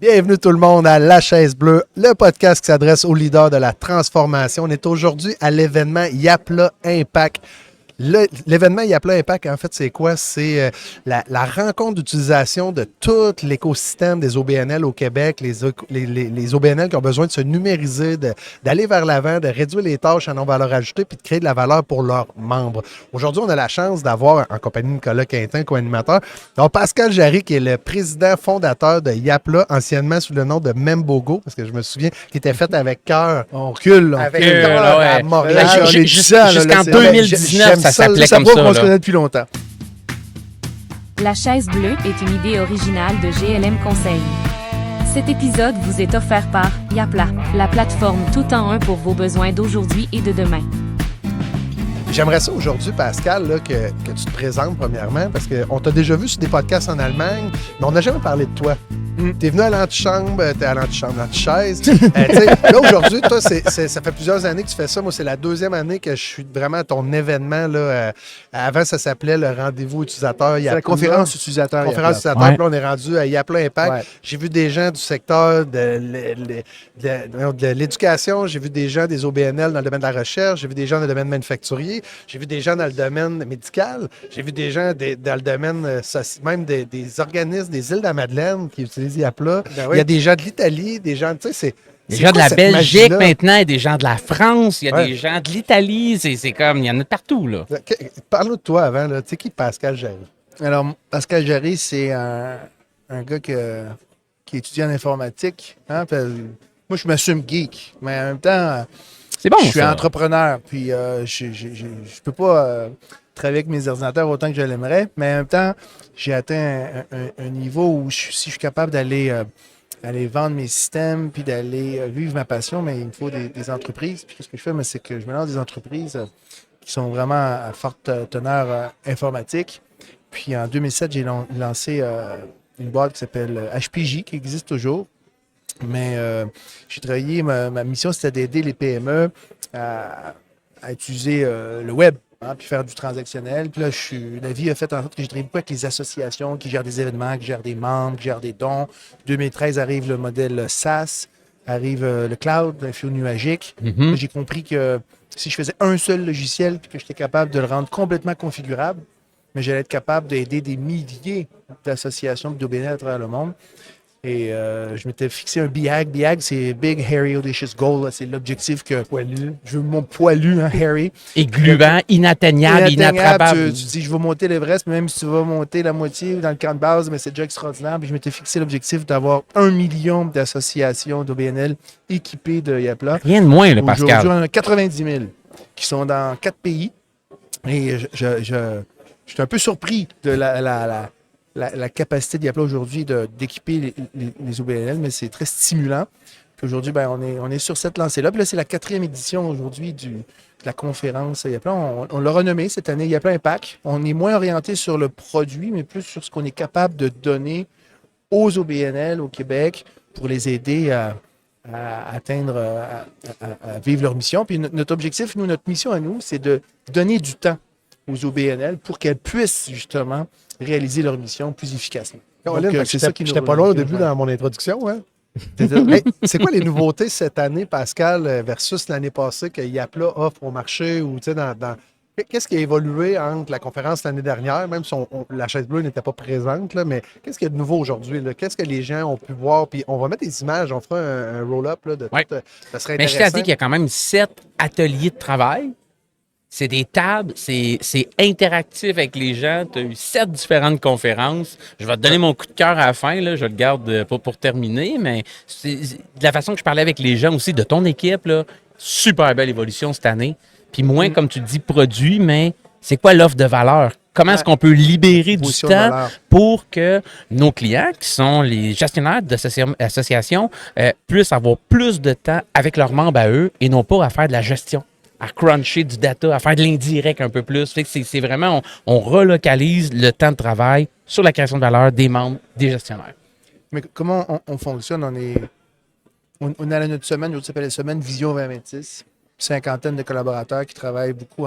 Bienvenue tout le monde à La Chaise Bleue, le podcast qui s'adresse aux leaders de la transformation. On est aujourd'hui à l'événement Yapla Impact. L'événement Yapla Impact, en fait, c'est quoi? C'est la rencontre d'utilisation de tout l'écosystème des OBNL au Québec, les OBNL qui ont besoin de se numériser, d'aller vers l'avant, de réduire les tâches à non-valeur ajoutée puis de créer de la valeur pour leurs membres. Aujourd'hui, on a la chance d'avoir, en compagnie de Nicolas Quintin, co-animateur, donc Pascal Jarry, qui est le président fondateur de Yapla, anciennement sous le nom de Membogo, parce que je me souviens qu'il était fait avec cœur. On recule, Avec cœur ouais. à Montréal. Jusqu'en 2019, ça s'appelait comme ça. On se connaît depuis longtemps. La Chaise Bleue est une idée originale de GLM Conseil. Cet épisode vous est offert par Yapla, la plateforme tout en un pour vos besoins d'aujourd'hui et de demain. J'aimerais ça aujourd'hui, Pascal, là, que tu te présentes premièrement, parce qu'on t'a déjà vu sur des podcasts en Allemagne, mais on n'a jamais parlé de toi. T'es venu à l'antichambre, t'es à l'antichaise. Là, aujourd'hui, toi, ça fait plusieurs années que tu fais ça. Moi, c'est la deuxième année que je suis vraiment à ton événement. Là, avant, ça s'appelait le rendez-vous utilisateur. C'est la conférence utilisateur. Conférence utilisateur. Puis là, on est rendu à Yapla Impact. Ouais. J'ai vu des gens du secteur de l'éducation. J'ai vu des gens des OBNL dans le domaine de la recherche. J'ai vu des gens dans le domaine manufacturier. J'ai vu des gens dans le domaine médical. J'ai vu des gens dans le domaine même des organismes des îles de la Madeleine qui utilisent Yapla. Ben oui. Il y a des gens de l'Italie, des gens, tu sais, c'est... Des gens de la Belgique maintenant, et des gens de la France, il y a des gens de l'Italie, c'est comme, il y en a partout, là. Parle-nous de toi avant, là. Tu sais qui Pascal Jarry? Alors, Pascal Jarry, c'est un gars qui étudie en informatique. Hein? Moi, je m'assume geek, mais en même temps, c'est bon, je suis entrepreneur, puis je peux pas travailler avec mes ordinateurs autant que je l'aimerais, mais en même temps, j'ai atteint un niveau où si je suis capable d'aller vendre mes systèmes puis d'aller vivre ma passion, mais il me faut des entreprises. Puis ce que je fais, c'est que je me lance des entreprises qui sont vraiment à forte teneur informatique. Puis en 2007, j'ai lancé une boîte qui s'appelle HPJ, qui existe toujours. Mais j'ai travaillé, ma mission, c'était d'aider les PME à utiliser le web. Hein, puis faire du transactionnel. Puis là, la vie a fait en sorte que j'ai travaillé beaucoup avec les associations qui gèrent des événements, qui gèrent des membres, qui gèrent des dons. 2013 arrive le modèle SaaS, arrive le cloud, le flux nuagique. Mm-hmm. J'ai compris que si je faisais un seul logiciel puis que j'étais capable de le rendre complètement configurable, mais j'allais être capable d'aider des milliers d'associations d'OBNL à travers le monde. Et je m'étais fixé un BHAG. BHAG, c'est Big, Hairy, Audacious Goal. Là, c'est l'objectif que je veux mon poilu, hein, hairy. Et gluant, inatteignable, inattrapable. Tu dis, je vais monter l'Everest, mais même si tu vas monter la moitié dans le camp de base, mais c'est déjà extraordinaire. Puis je m'étais fixé l'objectif d'avoir 1 million d'associations d'OBNL équipées de Yapla. Rien de moins, le Pascal. Aujourd'hui, on en a 90 000 qui sont dans 4 pays. Et je suis un peu surpris de la capacité de Yapla aujourd'hui d'équiper les OBNL, mais c'est très stimulant. Puis aujourd'hui, on est sur cette lancée-là. Puis là, c'est la 4e édition aujourd'hui de la conférence Yapla. On l'a renommé cette année Yapla Impact. On est moins orienté sur le produit, mais plus sur ce qu'on est capable de donner aux OBNL au Québec pour les aider à atteindre, à vivre leur mission. Puis notre objectif, notre mission à nous, c'est de donner du temps aux OBNL pour qu'elles puissent justement réaliser leur mission plus efficacement. C'est ça qui j'étais pas loin au début dans mon introduction. Hein? C'est quoi les nouveautés cette année, Pascal, versus l'année passée que Yapla offre au marché? Ou, qu'est-ce qui a évolué entre la conférence l'année dernière, même si la Chaise Bleue n'était pas présente, là, mais qu'est-ce qu'il y a de nouveau aujourd'hui? Là? Qu'est-ce que les gens ont pu voir? Puis on va mettre des images, on fera un roll-up là, de tout. Ça serait intéressant. Mais je t'ai dit qu'il y a quand même 7 ateliers de travail. C'est des tables, c'est interactif avec les gens. Tu as eu 7 différentes conférences. Je vais te donner mon coup de cœur à la fin, là. Je le garde pas pour terminer, mais c'est de la façon que je parlais avec les gens aussi, de ton équipe, là, super belle évolution cette année. Puis moins, comme tu dis, produit, mais c'est quoi l'offre de valeur? Comment est-ce qu'on peut libérer du temps pour que nos clients, qui sont les gestionnaires d'associations, puissent avoir plus de temps avec leurs membres à eux et non pas à faire de la gestion, à cruncher du data, à faire de l'indirect un peu plus. Fait que c'est vraiment, on relocalise le temps de travail sur la création de valeur des membres, des gestionnaires. Mais comment on fonctionne? On a notre semaine, qui s'appelle la semaine Vision 2026. Une cinquantaine de collaborateurs qui travaillent beaucoup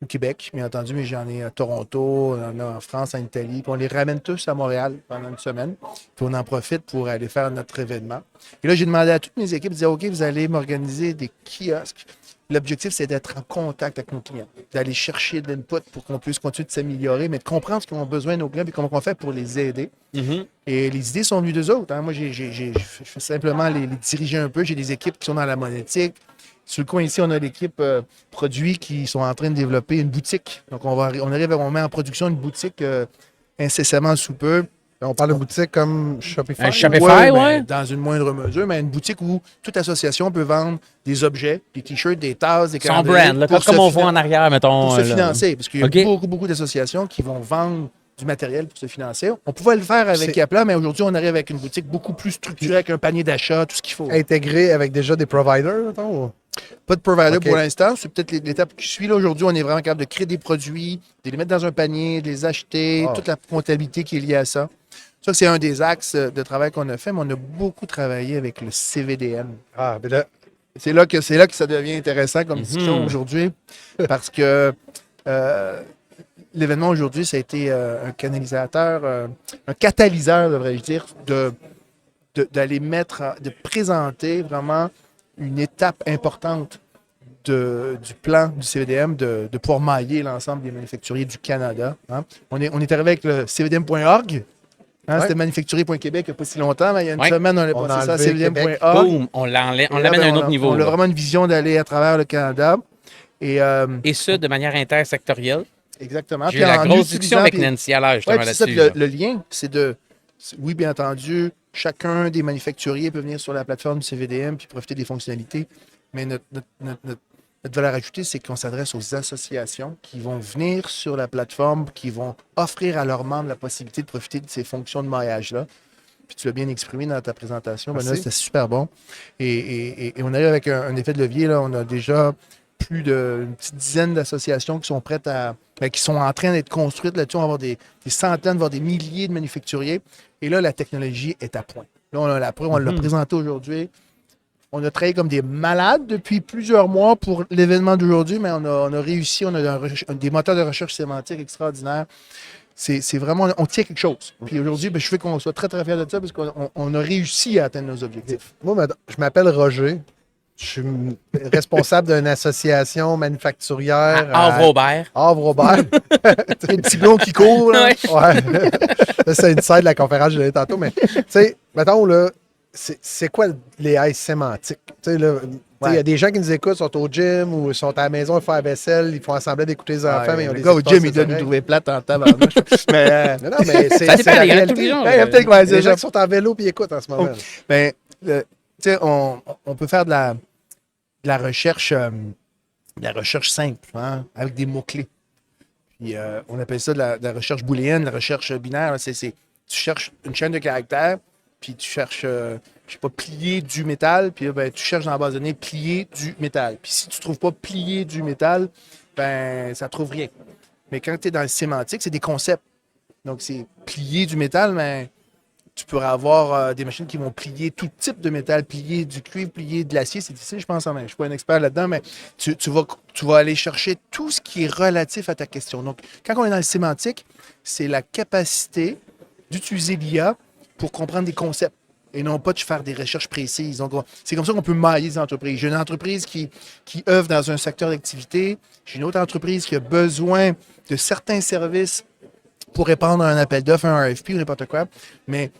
au Québec, bien entendu, mais j'en ai à Toronto, on en a en France, en Italie. Puis on les ramène tous à Montréal pendant une semaine. Puis on en profite pour aller faire notre événement. Et là, j'ai demandé à toutes mes équipes de dire, OK, vous allez m'organiser des kiosques. L'objectif, c'est d'être en contact avec nos clients, d'aller chercher de l'input pour qu'on puisse continuer de s'améliorer, mais de comprendre ce qu'ils ont besoin de nos clients et comment on fait pour les aider. Et les idées sont venues d'eux autres. Hein. Moi, je fais simplement les diriger un peu. J'ai des équipes qui sont dans la monétique. Sur le coin ici, on a l'équipe produits qui sont en train de développer une boutique. Donc, on met en production une boutique incessamment sous peu. On parle de boutique comme Shopify. Un Shopify, mais ouais. dans une moindre mesure, mais une boutique où toute association peut vendre des objets, des t-shirts, des tasses, des Son calendriers. brand, là, pour comme se on voit en arrière, mettons. pour se là. financer. Parce qu'il y a OK. beaucoup d'associations qui vont vendre du matériel pour se financer. On pouvait le faire avec C'est- Yapla, mais aujourd'hui, on arrive avec une boutique beaucoup plus structurée, avec un panier d'achat, tout ce qu'il faut. Intégré avec déjà des providers, mettons, ou? Pas de provider OK. pour l'instant. C'est peut-être l'étape qui suit. Là, aujourd'hui, on est vraiment capable de créer des produits, de les mettre dans un panier, de les acheter, Wow. toute la comptabilité qui est liée à ça. Ça, c'est un des axes de travail qu'on a fait, mais on a beaucoup travaillé avec le CVDM. Ah, mais là, C'est là que ça devient intéressant comme discussion aujourd'hui, parce que l'événement aujourd'hui, ça a été un canalisateur, un catalyseur, devrais-je dire, d'aller de présenter vraiment une étape importante du plan du CVDM de pouvoir mailler l'ensemble des manufacturiers du Canada. Hein. On est arrivé avec le cvdm.org. Hein, Ouais. C'était manufacturier.québec il n'y a pas si longtemps, mais il y a une Ouais. semaine, on a On a passé ça à enlevé cvdm.org. Boum, on l'amène Et là, à un on autre niveau. On a là. vraiment une vision d'aller à travers le Canada. Et, Et ça, de manière intersectorielle. exactement. J'ai eu Puis la en grosse utilisant- discussion avec puis- Nancy Allaire, Ouais, justement, puis c'est ça, là-dessus. le lien, oui, bien entendu, chacun des manufacturiers peut venir sur la plateforme du CVDM puis profiter des fonctionnalités. Mais notre valeur ajoutée, c'est qu'on s'adresse aux associations qui vont venir sur la plateforme, qui vont offrir à leurs membres la possibilité de profiter de ces fonctions de maillage-là. Puis tu l'as bien exprimé dans ta présentation. Merci. Benoît, c'était super bon. Et on arrive avec un effet de levier. Là. On a déjà plus d'une petite dizaine d'associations qui sont prêtes qui sont en train d'être construites là-dessus. On va avoir des centaines, voire des milliers de manufacturiers. Et là, la technologie est à point. Là, on a la preuve, on l'a présenté aujourd'hui. On a travaillé comme des malades depuis plusieurs mois pour l'événement d'aujourd'hui, mais on a réussi. On a des moteurs de recherche sémantique extraordinaires. C'est vraiment, on tient quelque chose. Puis aujourd'hui, je veux qu'on soit très, très fiers de ça parce qu'on a réussi à atteindre nos objectifs. moi, je m'appelle Roger. Je suis responsable d'une association manufacturière À Havre-Aubert. Havre-Aubert. Les petits blonds qui courent, là. Ouais. Ouais. Ça, c'est une side de la conférence que j'ai donnée tantôt. Mais, tu sais, mettons, là, c'est quoi les haies sémantiques? Tu sais, là, il y a des gens qui nous écoutent, sont au gym ou sont à la maison, ils font la vaisselle, ils font semblant d'écouter les enfants, mais ils ont le des gars au espaces gym, il doit des nous oreilles. trouver plate en tabarnouche. Mais, Non, mais c'est Ça c'est dépend, la il y en a tous réalité. les jours. il y a peut-être quoi, Les gens qui sont en vélo et écoutent en ce moment. ben, tu sais, on peut faire de la recherche simple, hein, avec des mots-clés. Puis on appelle ça de la recherche booléenne, la recherche binaire. Tu cherches une chaîne de caractères, puis tu cherches, je sais pas, plier du métal, puis là, ben, tu cherches dans la base de données plier du métal. Puis si tu ne trouves pas plier du métal, ben ça ne trouve rien. Mais quand tu es dans le sémantique, c'est des concepts. Donc, c'est plier du métal, mais tu pourrais avoir des machines qui vont plier tout type de métal, plier du cuivre, plier de l'acier. C'est difficile, je pense. Je ne suis pas un expert là-dedans, mais tu vas aller chercher tout ce qui est relatif à ta question. Donc, quand on est dans le sémantique, c'est la capacité d'utiliser l'IA pour comprendre des concepts et non pas de faire des recherches précises. Donc, c'est comme ça qu'on peut mailler les entreprises. J'ai une entreprise qui œuvre dans un secteur d'activité. J'ai une autre entreprise qui a besoin de certains services pour répondre à un appel d'offres, un RFP ou n'importe quoi. Mais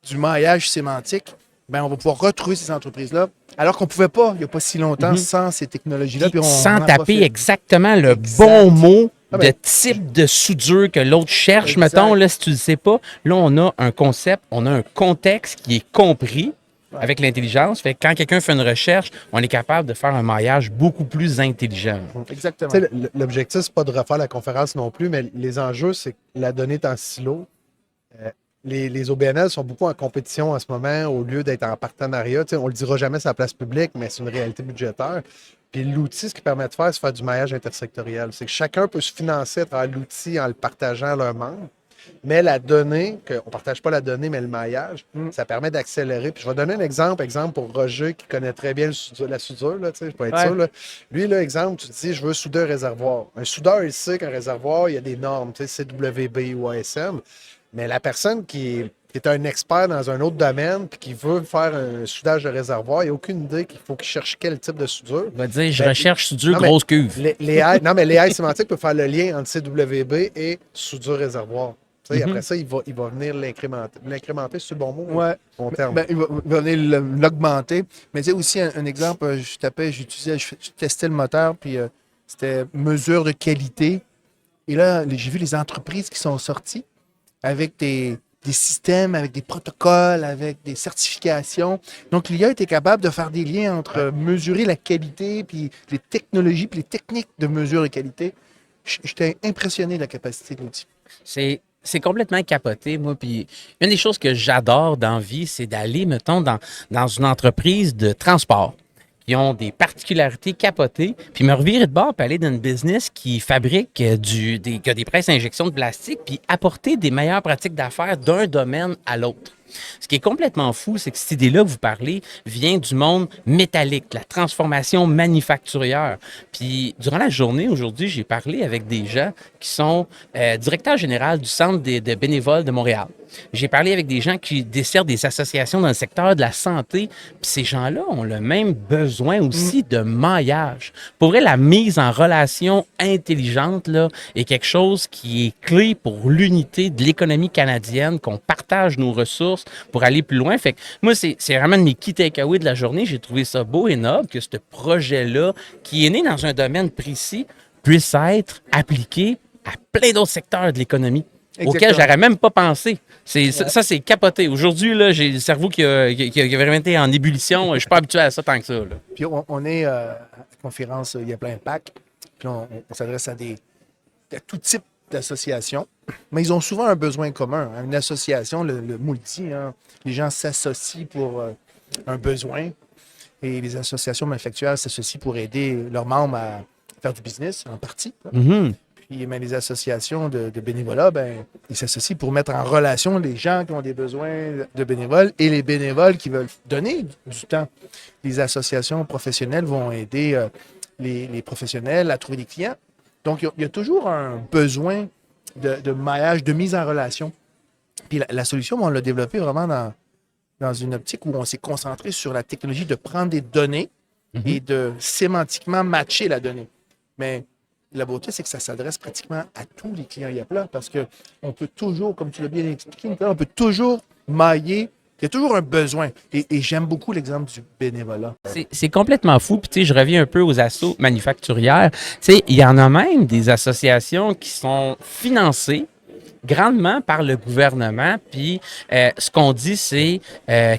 du maillage sémantique, ben, on va pouvoir retrouver ces entreprises-là, alors qu'on ne pouvait pas, il n'y a pas si longtemps, sans ces technologies-là. Puis on Sans en taper profite. exactement le Exact. bon mot Ah de ben. type de soudure que l'autre cherche, Exact. mettons, là, si tu ne le sais pas. Là, on a un concept, on a un contexte qui est compris avec l'intelligence. Fait que quand quelqu'un fait une recherche, on est capable de faire un maillage beaucoup plus intelligent. Exactement. Tu sais, l'objectif, c'est pas de refaire la conférence non plus, mais les enjeux, c'est que la donnée est en silo. Les OBNL sont beaucoup en compétition en ce moment au lieu d'être en partenariat. Tu sais, on ne le dira jamais sur la place publique, mais c'est une réalité budgétaire. Puis l'outil, ce qui permet de faire, c'est faire du maillage intersectoriel. C'est que chacun peut se financer à travers l'outil en le partageant à leurs membres. Mais la donnée, on ne partage pas la donnée, mais le maillage, ça permet d'accélérer. Puis je vais donner un exemple pour Roger qui connaît très bien la soudure, là, tu sais, je peux être sûr. Là. Lui, là, exemple, tu te dis, je veux souder un réservoir. Un soudeur, il sait qu'un réservoir, il y a des normes, tu sais, CWB ou ASM. Mais la personne qui est un expert dans un autre domaine puis qui veut faire un soudage de réservoir, il n'y a aucune idée qu'il faut qu'il cherche quel type de soudure. On va dire, je recherche soudure non, grosse cuve. Non, mais les aides sémantiques peuvent faire le lien entre CWB et soudure réservoir. Après ça, il va venir l'incrémenter. L'incrémenter, c'est le bon mot? Ouais. Bon terme. Il va venir l'augmenter. Mais tu sais, aussi, un exemple, je testais le moteur, puis c'était mesure de qualité. Et là, j'ai vu les entreprises qui sont sorties avec des systèmes, avec des protocoles, avec des certifications. Donc, l'IA était capable de faire des liens entre mesurer la qualité, puis les technologies, puis les techniques de mesure de qualité. J'étais impressionné de la capacité de l'outil. C'est complètement capoté, moi. Puis une des choses que j'adore dans la vie, c'est d'aller, mettons, dans une entreprise de transport qui ont des particularités capotées, puis me revirer de bord puis aller dans une business qui fabrique qui a des presses à injection de plastique, puis apporter des meilleures pratiques d'affaires d'un domaine à l'autre. Ce qui est complètement fou, c'est que cette idée-là que vous parlez vient du monde métallique, la transformation manufacturière. Puis, durant la journée, aujourd'hui, j'ai parlé avec des gens qui sont directeurs généraux du Centre de bénévoles de Montréal. J'ai parlé avec des gens qui desservent des associations dans le secteur de la santé. Puis ces gens-là ont le même besoin aussi de maillage. Pour vrai, la mise en relation intelligente là, est quelque chose qui est clé pour l'unité de l'économie canadienne, qu'on partage nos ressources pour aller plus loin. Fait que moi, c'est vraiment de mes key takeaways de la journée. J'ai trouvé ça beau et noble que ce projet-là, qui est né dans un domaine précis, puisse être appliqué à plein d'autres secteurs de l'économie. Auquel j'aurais même pas pensé. Ça, c'est capoté. Aujourd'hui, là, j'ai le cerveau qui a vraiment été en ébullition. Je suis pas habitué à ça tant que ça. Là. Puis on est à la conférence Il y a plein de packs. Puis on s'adresse à tout type d'associations. Mais ils ont souvent un besoin commun. Une association, le multi, hein, les gens s'associent pour un besoin. Et les associations manufacturières s'associent pour aider leurs membres à faire du business, en partie. Mm-hmm. Puis les associations de bénévolat, ils s'associent pour mettre en relation les gens qui ont des besoins de bénévoles et les bénévoles qui veulent donner du temps. Les associations professionnelles vont aider les professionnels à trouver des clients. Donc, il y a toujours un besoin de maillage, de mise en relation. Puis la solution, on l'a développée vraiment dans une optique où on s'est concentré sur la technologie de prendre des données et de sémantiquement matcher la donnée. Mais la beauté, c'est que ça s'adresse pratiquement à tous les clients Yapla parce qu'on peut toujours, comme tu l'as bien expliqué, on peut toujours mailler. Il y a toujours un besoin. Et j'aime beaucoup l'exemple du bénévolat. C'est complètement fou. Puis, tu sais, je reviens un peu aux assos manufacturières. Tu sais, il y en a même des associations qui sont financées grandement par le gouvernement. Puis, ce qu'on dit, c'est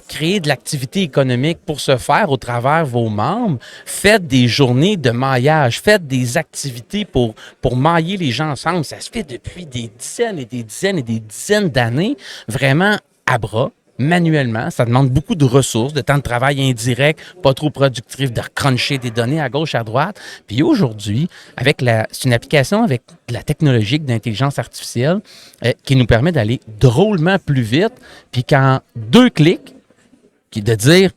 créer de l'activité économique pour ce faire au travers vos membres. Faites des journées de maillage. Faites des activités pour mailler les gens ensemble. Ça se fait depuis des dizaines et des dizaines et des dizaines d'années, vraiment à bras. Manuellement, ça demande beaucoup de ressources, de temps de travail indirect, pas trop productif, de cruncher des données à gauche, à droite. Puis aujourd'hui, c'est une application avec de la technologie d'intelligence artificielle qui nous permet d'aller drôlement plus vite, puis qu'en 2 clics, de dire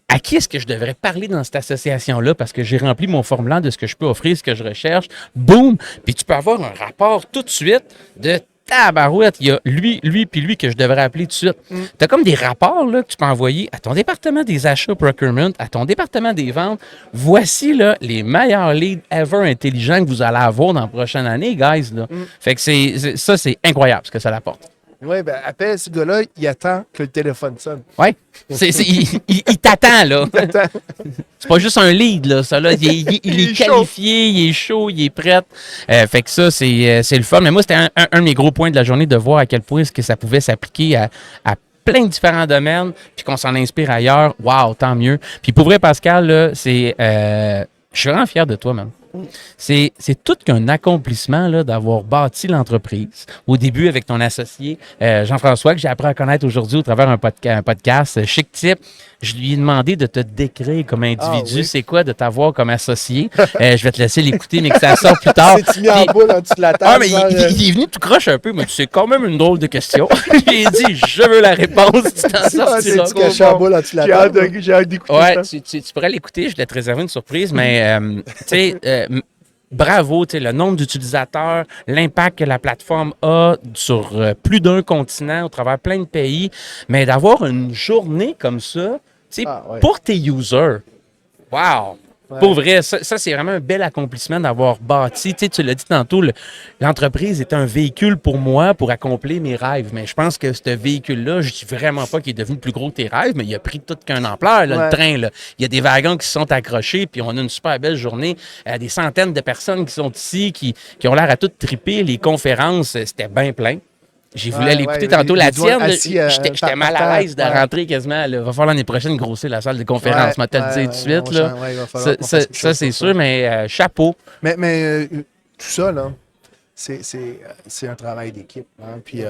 à qui est-ce que je devrais parler dans cette association-là parce que j'ai rempli mon formulaire de ce que je peux offrir, ce que je recherche, boum, puis tu peux avoir un rapport tout de suite de tabarouette, il y a lui, puis lui que je devrais appeler tout de suite. Tu as comme des rapports là, que tu peux envoyer à ton département des achats procurement, à ton département des ventes. Voici là, les meilleurs leads ever intelligents que vous allez avoir dans la prochaine année, guys. Là. Fait que c'est incroyable ce que ça apporte. Oui, appelle ce gars-là, il attend que le téléphone sonne. Oui, il t'attend, là. C'est pas juste un lead, là. Ça, là il est qualifié, il est chaud, il est prêt. Fait que ça, c'est le fun. Mais moi, c'était un de mes gros points de la journée de voir à quel point est-ce que ça pouvait s'appliquer à plein de différents domaines, puis qu'on s'en inspire ailleurs. Wow, tant mieux. Puis pour vrai, Pascal, là, je suis vraiment fier de toi, man. C'est tout qu'un accomplissement là, d'avoir bâti l'entreprise. Au début, avec ton associé Jean-François, que j'ai appris à connaître aujourd'hui au travers un podcast Chic Tip, je lui ai demandé de te décrire comme individu. Oui. C'est quoi de t'avoir comme associé? Je vais te laisser l'écouter, mais que ça sorte plus tard. C'est mis en Puis- boule en dessous de la table. Ah, mais il est venu tout croche un peu, mais c'est quand même une drôle de question. J'ai dit, je veux la réponse, tu t'en sortiras. C'est caché en boule en dessous de la table. J'ai hâte d'écouter Ouais, ça. tu pourrais l'écouter, je vais te réserver une surprise, mais tu sais, bravo, tu sais, le nombre d'utilisateurs, l'impact que la plateforme a sur plus d'un continent, au travers plein de pays, mais d'avoir une journée comme ça, tu sais, Ah, ouais. pour tes users, wow! Ouais. Pour vrai, ça c'est vraiment un bel accomplissement d'avoir bâti. Tu sais, tu l'as dit tantôt, l'entreprise est un véhicule pour moi pour accomplir mes rêves. Mais je pense que ce véhicule-là, je dis vraiment pas qu'il est devenu plus gros que tes rêves, mais il a pris toute qu'une ampleur, là, Ouais. le train. Là. Il y a des wagons qui se sont accrochés, puis on a une super belle journée. Des centaines de personnes qui sont ici, qui ont l'air à toutes triper. Les conférences, c'était bien plein. J'ai voulu aller écouter tantôt la tienne. Là. J'étais mal à l'aise de rentrer quasiment. Il va falloir l'année prochaine grossir la salle de conférence. Je vais te le dire tout de suite. Là. Ça, c'est sûr, mais chapeau. Mais tout ça, là, c'est un travail d'équipe. Hein. Puis, tu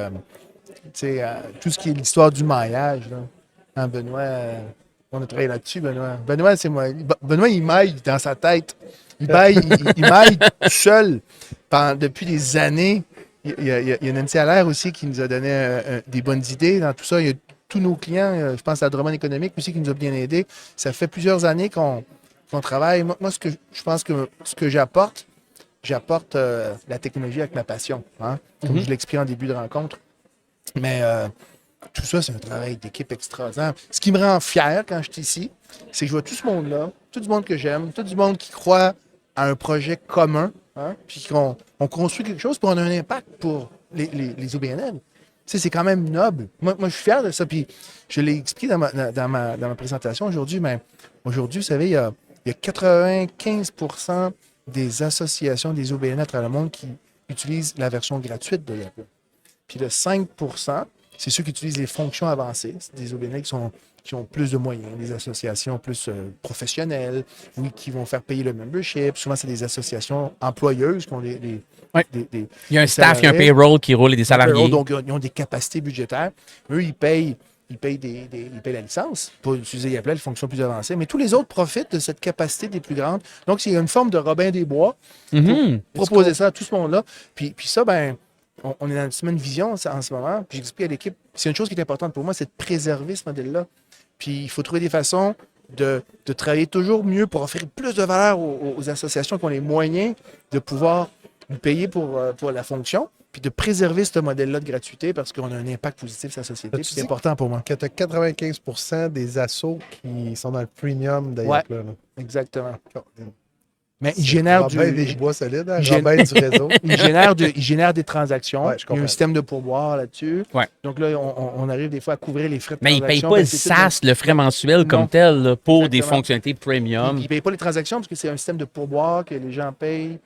sais, tout ce qui est l'histoire du maillage, là. Hein, Benoît, on a travaillé là-dessus, Benoît. Benoît, c'est moi. Benoît, il maille dans sa tête. Il maille tout seul depuis des années. Il y a Nancy Allaire aussi qui nous a donné des bonnes idées dans tout ça. Il y a tous nos clients, je pense à Drummond Économique aussi qui nous a bien aidés. Ça fait plusieurs années qu'on travaille. Moi, je pense que ce que j'apporte la technologie avec ma passion, hein, comme je l'expliquais en début de rencontre. Mais tout ça, c'est un travail d'équipe extraordinaire. Ce qui me rend fier quand je suis ici, c'est que je vois tout ce monde-là, tout du monde que j'aime, tout du monde qui croit à un projet commun, hein, puis qu'on construit quelque chose pour avoir un impact pour les OBNL. Tu sais, c'est quand même noble. Moi, je suis fier de ça. Puis je l'ai expliqué dans ma présentation aujourd'hui, mais aujourd'hui, vous savez, il y a 95% des associations des OBNL à travers le monde qui utilisent la version gratuite de Yapla. Puis le 5%, c'est ceux qui utilisent les fonctions avancées. C'est des OBNL qui ont plus de moyens, des associations plus professionnelles, oui, qui vont faire payer le membership. Souvent, c'est des associations employeuses qui ont des Il y a un staff, il y a un payroll qui roule et des salariés. donc, ils ont des capacités budgétaires. Eux, ils payent la licence pour utiliser Yapla, les fonctions plus avancées. Mais tous les autres profitent de cette capacité des plus grandes. Donc, il y a une forme de Robin des Bois pour proposer ça à tout ce monde-là. Puis ça, ben, on est dans une semaine vision en ce moment. Puis j'explique à l'équipe, c'est une chose qui est importante pour moi, c'est de préserver ce modèle-là. Puis il faut trouver des façons de travailler toujours mieux pour offrir plus de valeur aux associations qui ont les moyens de pouvoir nous payer pour la fonction, puis de préserver ce modèle-là de gratuité parce qu'on a un impact positif sur la société. Puis c'est important pour moi. Que tu as 95% des assos qui sont dans le premium de Yapla. Là. Exactement. Mais il génère des bois solides, hein? Du réseau. il génère des transactions. Ouais, je il y a comprends. un système de pourboire là-dessus. Ouais. Donc là, on arrive des fois à couvrir les frais de Mais ils ne transaction. payent pas le c'est SaaS, le frais mensuel Non. comme tel, là, pour des Exactement. fonctionnalités premium. Ils ne payent pas les transactions parce que c'est un système de pourboire que les gens payent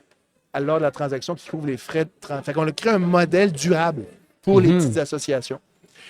à l'heure de la transaction qui couvre les frais de transaction. Fait qu'on a créé un modèle durable pour les petites associations.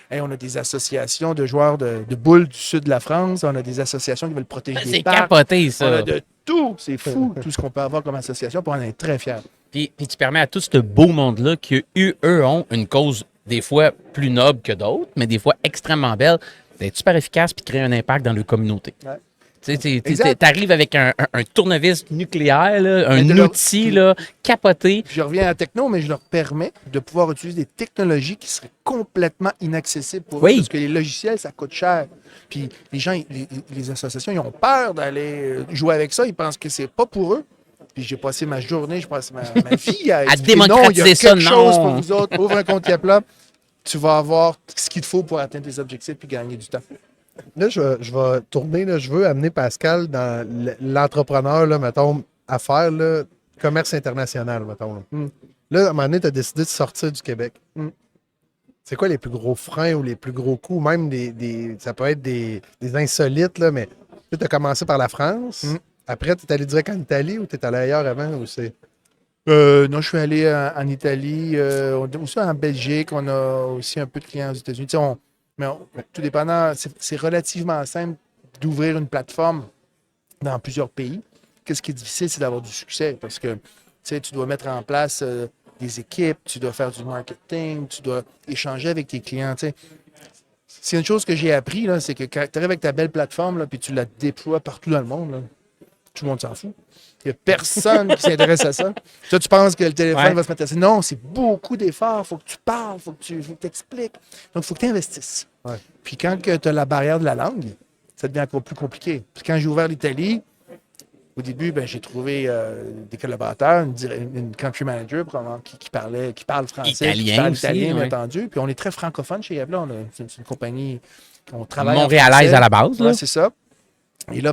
Et on a des associations de joueurs de boules du sud de la France. On a des associations qui veulent protéger les C'est parcs. capoté, On ça. a de tout. C'est fou, tout ce qu'on peut avoir comme association. Puis on est très fiers. Puis tu permets à tout ce beau monde-là qui, eux, ont une cause des fois plus noble que d'autres, mais des fois extrêmement belle, d'être super efficace puis créer un impact dans leur communauté. Ouais. Tu Exact. arrives avec un tournevis nucléaire, là, un Mais de leur- outil là, capoté. Puis je reviens à la techno, mais je leur permets de pouvoir utiliser des technologies qui seraient complètement inaccessibles pour Oui. eux, parce que les logiciels, ça coûte cher. Puis les gens, les associations, ils ont peur d'aller jouer avec ça. Ils pensent que c'est pas pour eux. Puis j'ai passé ma journée, je passe ma vie à expliquer, démocratiser non, il y a ça, quelque chose non. pour vous autres. Ouvre un compte Yapla, tu vas avoir ce qu'il te faut pour atteindre tes objectifs puis gagner du temps. Là, je vais tourner. Là, je veux amener Pascal dans l'entrepreneur, là, mettons, affaires, là, commerce international, mettons. Là. Là, à un moment donné, tu as décidé de sortir du Québec. C'est quoi les plus gros freins ou les plus gros coûts? Même ça peut être des insolites, là, mais tu as commencé par la France. Après, tu es allé direct en Italie ou tu es allé ailleurs avant? Ou c'est... Non, je suis allé en Italie, aussi en Belgique. On a aussi un peu de clients aux États-Unis. Tu sais, tout dépendant, c'est relativement simple d'ouvrir une plateforme dans plusieurs pays. qu'est-ce qui est difficile, c'est d'avoir du succès parce que tu dois mettre en place des équipes, tu dois faire du marketing, tu dois échanger avec tes clients. T'sais. C'est une chose que j'ai appris, là, c'est que quand tu arrives avec ta belle plateforme là, puis tu la déploies partout dans le monde, là, tout le monde s'en fout. Il n'y a personne qui s'intéresse à ça. Toi, tu penses que le téléphone va se mettre à ça. Non, c'est beaucoup d'efforts. Il faut que tu parles, il faut que tu expliques. Donc, il faut que tu investisses. Ouais. Puis quand tu as la barrière de la langue, ça devient encore plus compliqué. Puis quand j'ai ouvert l'Italie, au début, j'ai trouvé des collaborateurs, une country manager qui parle français, Italien qui parle aussi, italien, bien ouais. entendu. Puis on est très francophone chez Yabla. C'est une compagnie, on travaille Montréalaise en français. à la base, là. Ouais, c'est ça. Et là,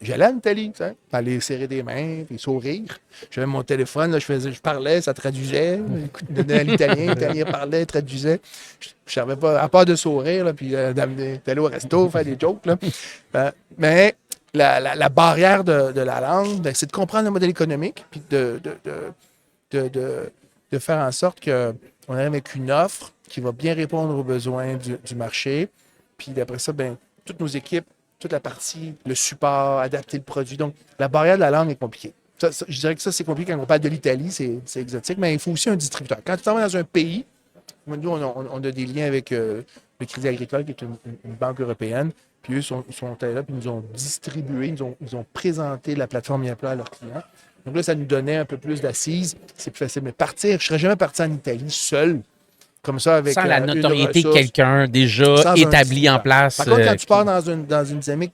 j'allais en Italie, tu sais, aller serrer des mains, puis sourire. J'avais mon téléphone, là, je parlais, ça traduisait. Je donnais à l'italien parlait, traduisait. Je ne savais pas, à part de sourire, là, puis d'aller au resto, faire des jokes. Là. Mais la barrière de la langue, c'est de comprendre le modèle économique, puis de faire en sorte qu'on arrive avec une offre qui va bien répondre aux besoins du marché. Puis d'après ça, toutes nos équipes, toute la partie, le support, adapter le produit. Donc, la barrière de la langue est compliquée. Je dirais que ça, c'est compliqué quand on parle de l'Italie, c'est exotique, mais il faut aussi un distributeur. Quand tu t'en vas dans un pays, nous, on a des liens avec le Crédit Agricole, qui est une banque européenne, puis eux ils sont allés là, puis ils nous ont distribué, ils ont présenté la plateforme Yapla à leurs clients. Donc là, ça nous donnait un peu plus d'assises, c'est plus facile. Mais partir, je ne serais jamais parti en Italie seul, comme ça, avec Sans la une notoriété de ressource. quelqu'un déjà Sans un établi en place. Par contre, quand tu pars dans une dynamique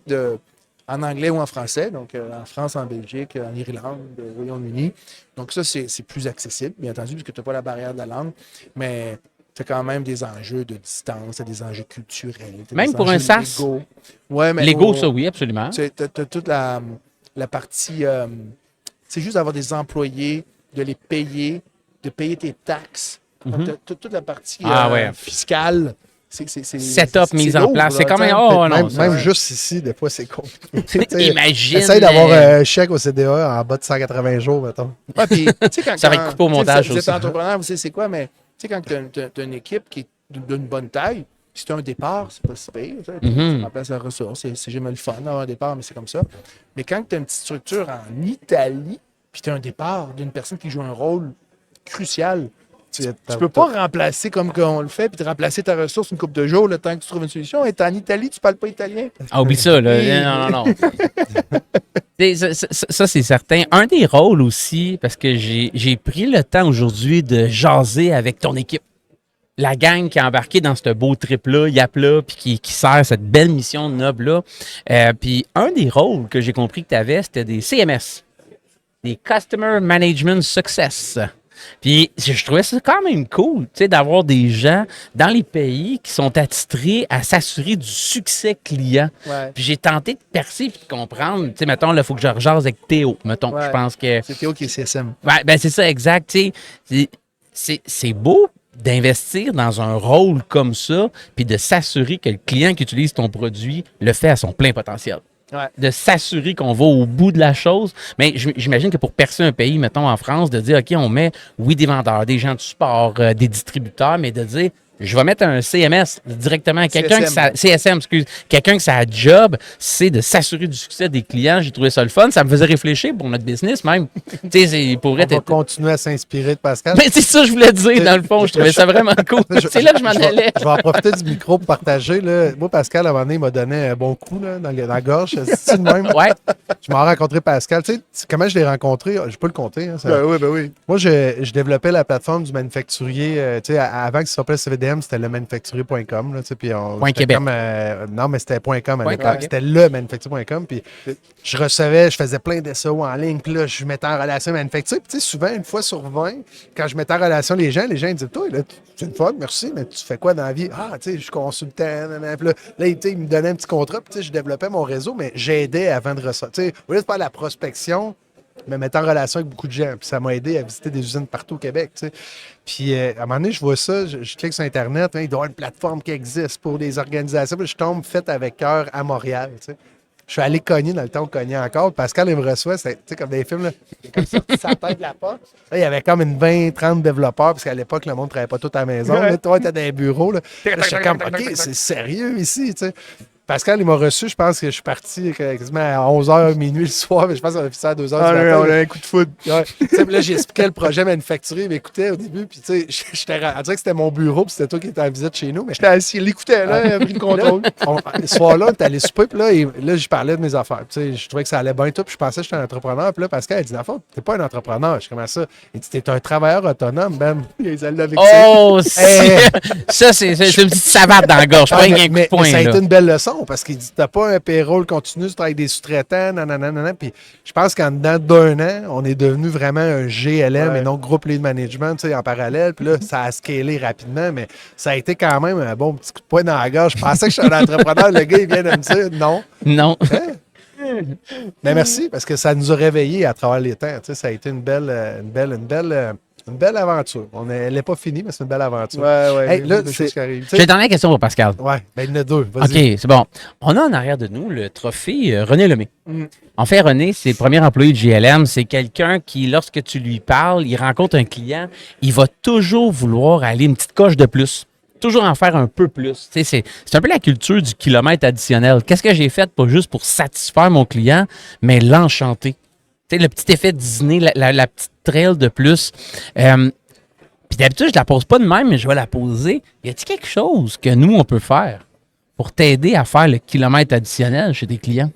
en anglais ou en français, donc en France, en Belgique, en Irlande, au Royaume-Uni, donc ça, c'est plus accessible, bien entendu, parce que tu n'as pas la barrière de la langue, mais tu as quand même des enjeux de distance, des enjeux culturels. Même pour un SaaS? Ouais, mais Légaux, ça, oui, absolument. tu as toute la partie... c'est juste d'avoir des employés, de les payer, de payer tes taxes. Donc, toute la partie fiscale, Setup, mise en lourd, place. là, C'est quand même. t'sais. Oh non. Même juste ici, des fois, c'est compliqué. Imagine. Essaye d'avoir un chèque au CDA en bas de 180 jours, mettons. Ouais, puis, quand, Ça va être coupé au montage vous êtes aussi. entrepreneur, vous savez c'est quoi, mais quand tu as une équipe qui est d'une bonne taille, si tu as un départ, c'est pas si pire. Tu remplaces la ressource, c'est jamais le fun d'avoir un départ, mais c'est comme ça. Mais quand tu as une petite structure en Italie, puis tu as un départ d'une personne qui joue un rôle crucial, tu peux pas remplacer comme on le fait, puis te remplacer ta ressource une couple de jours, le temps que tu trouves une solution. Et t'es en Italie, tu parles pas italien. Ah, oublie ça, là. Non. Ça, c'est certain. Un des rôles aussi, parce que j'ai pris le temps aujourd'hui de jaser avec ton équipe. La gang qui a embarqué dans ce beau trip-là, Yapla, puis qui sert cette belle mission noble-là. Puis un des rôles que j'ai compris que tu avais, c'était des CMS, des Customer Management Success. Puis je trouvais ça quand même cool, tu sais, d'avoir des gens dans les pays qui sont attitrés à s'assurer du succès client. Ouais. Puis j'ai tenté de percer et de comprendre, tu sais, mettons, là, il faut que je rejase avec Théo, mettons. Ouais. Je pense que... C'est Théo qui est CSM. Ouais, ben c'est ça, exact. Tu sais, c'est beau d'investir dans un rôle comme ça, puis de s'assurer que le client qui utilise ton produit le fait à son plein potentiel. Ouais. De s'assurer qu'on va au bout de la chose. Mais j'imagine que pour percer un pays, mettons en France, de dire, OK, on met, oui, des vendeurs, des gens de support, des distributeurs, mais de dire, je vais mettre un CMS directement à quelqu'un CSM, quelqu'un que sa job, c'est de s'assurer du succès des clients. J'ai trouvé ça le fun. Ça me faisait réfléchir pour notre business même. Tu sais, On va continuer à s'inspirer de Pascal. Mais c'est ça que je voulais dire, dans le fond. Je trouvais ça vraiment cool. C'est là que je m'en allais. Je vais en profiter du micro pour partager. Là. Moi, Pascal, à un moment donné, il m'a donné un bon coup là, dans la gorge. C'est le même. Ouais. Je m'en rencontré Pascal. Tu sais, comment je l'ai rencontré? Je peux le compter. Hein, ça. Ben oui. Moi, je développais la plateforme du manufacturier. Tu sais, avant que ça s'appelle CVDM, c'était le manufacturier.com. Là, puis Point Québec. comme, non, mais c'était .com à Point l'époque. Québec. C'était le manufacturier.com. Puis je faisais plein d'SEO en ligne. Puis là, je mettais en relation le manufacturier. Puis tu sais, souvent, une fois sur 20, quand je mettais en relation les gens ils disaient, toi, là, c'est une fois, merci, mais tu fais quoi dans la vie? Ah, tu sais, je suis consultant. Puis là, ils me donnaient un petit contrat. Puis tu sais, je développais mon réseau, mais j'aidais avant de recevoir. Tu sais, au lieu de faire la prospection, me mettre en relation avec beaucoup de gens. Puis ça m'a aidé à visiter des usines partout au Québec. Tu sais. Puis à un moment donné, je vois ça, je clique sur Internet, il doit y avoir une plateforme qui existe pour des organisations. Puis je tombe faite avec cœur à Montréal. Tu sais. Je suis allé cogner dans le temps où on cognait encore. Pascal, il me reçoit, c'est comme des films. Là. Il est comme sorti sa tête de la porte. Là, il y avait comme une 20-30 développeurs, parce qu'à l'époque, le monde ne travaillait pas tout à la maison. Là, toi, tu étais dans les bureaux. Là, j'étais comme, OK, c'est sérieux ici. Tu sais. Pascal, il m'a reçu, je pense que je suis parti quasiment à 11h, minuit le soir, mais je pense qu'on a fait ça à 2h du matin. On a un coup de foudre. Ouais. Tu sais, puis là, j'expliquais le projet manufacturier, il m'écoutait au début, puis tu sais, on dirait que c'était mon bureau, puis c'était toi qui étais en visite chez nous. Mais J'étais assis, il l'écoutait, là, il a pris le contrôle. ce soir-là, t'es allé souper, puis là, je parlais de mes affaires. Tu sais, je trouvais que ça allait bien tout, puis je pensais que j'étais un entrepreneur. Puis là, Pascal, elle dit, dans le fond, t'es pas un entrepreneur. Je suis comme ça. Il dit, t'es un travailleur autonome, Ben. Ils allaient avec Oh, Hey. ça, c'est une petite savate dans la gorge. Pas un coup de mais poing, ça a là. été une belle leçon parce qu'il dit t'as pas un payroll continu, tu travailles avec des sous-traitants, nanana. Puis je pense qu'en dedans d'un an, on est devenu vraiment un GLM et non groupe lead management, tu sais, en parallèle. Puis là, ça a scalé rapidement, mais ça a été quand même un bon petit coup de poing dans la gorge. Je pensais que j'étais un entrepreneur. Le gars, il vient de me dire non. Non. Mais merci parce que ça nous a réveillés à travers les temps. Tu sais, ça a été une belle aventure. Elle n'est pas finie, mais c'est une belle aventure. Ouais, Hey, là, des c'est- choses qui arrivent. J'ai une dernière question pour Pascal. Ouais, ben il y en a deux. Vas-y. OK, c'est bon. On a en arrière de nous le trophée René Lemay. Mm. En fait, René, c'est le premier employé de GLM. C'est quelqu'un qui, lorsque tu lui parles, il rencontre un client, il va toujours vouloir aller une petite coche de plus. Toujours en faire un peu plus. Tu sais, c'est un peu la culture du kilomètre additionnel. Qu'est-ce que j'ai fait, pas juste pour satisfaire mon client, mais l'enchanter. Tu sais, le petit effet Disney, la petite trail de plus. Puis d'habitude, je la pose pas de même, mais je vais la poser. Y a-t-il quelque chose que nous, on peut faire pour t'aider à faire le kilomètre additionnel chez tes clients?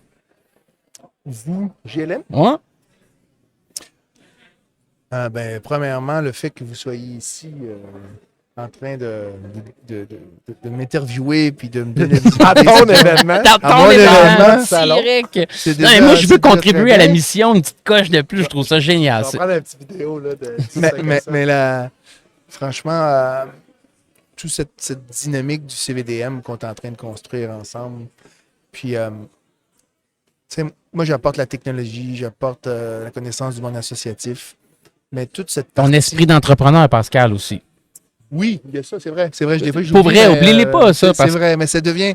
Vous, GLM? Ouais? Premièrement, le fait que vous soyez ici en train de m'interviewer puis de me donner À ton événement. Dans À mon événement, salon. Cyril. C'est Non, déjà- mais moi, je veux c'est déjà contribuer très à la bien. mission, une petite coche de plus. Je trouve ça génial. On va prendre une petite vidéo là, de 10 Mais, secondes. mais franchement, toute cette dynamique du CVDM qu'on est en train de construire ensemble, puis, tu sais, moi, j'apporte la technologie, j'apporte la connaissance du monde associatif, mais toute cette Ton partie- esprit d'entrepreneur, Pascal, aussi. Oui, il y a ça, c'est vrai. C'est vrai, des fois, Pour j'oublie, vrai, mais, oubliez-les pas, ça, C'est parce- vrai, mais ça devient.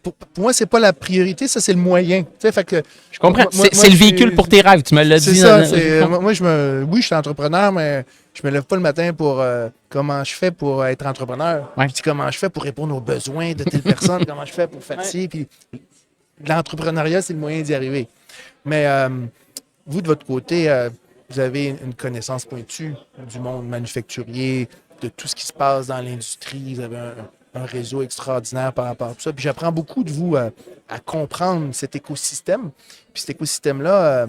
Pour moi, c'est pas la priorité, ça, c'est le moyen. Tu sais, fait que. Je comprends. Moi, C'est le je véhicule suis- pour tes rêves. Tu me l'as C'est dit. ça. dans- Moi, oui, je suis entrepreneur, mais je me lève pas le matin pour comment je fais pour être entrepreneur. Ouais. Puis comment je fais pour répondre aux besoins de telle personne, comment je fais pour faire ci. Puis l'entrepreneuriat, c'est le moyen d'y arriver. Mais vous, de votre côté, vous avez une connaissance pointue du monde manufacturier, de tout ce qui se passe dans l'industrie. Vous avez un réseau extraordinaire par rapport à tout ça. Puis j'apprends beaucoup de vous à comprendre cet écosystème. Puis cet écosystème-là,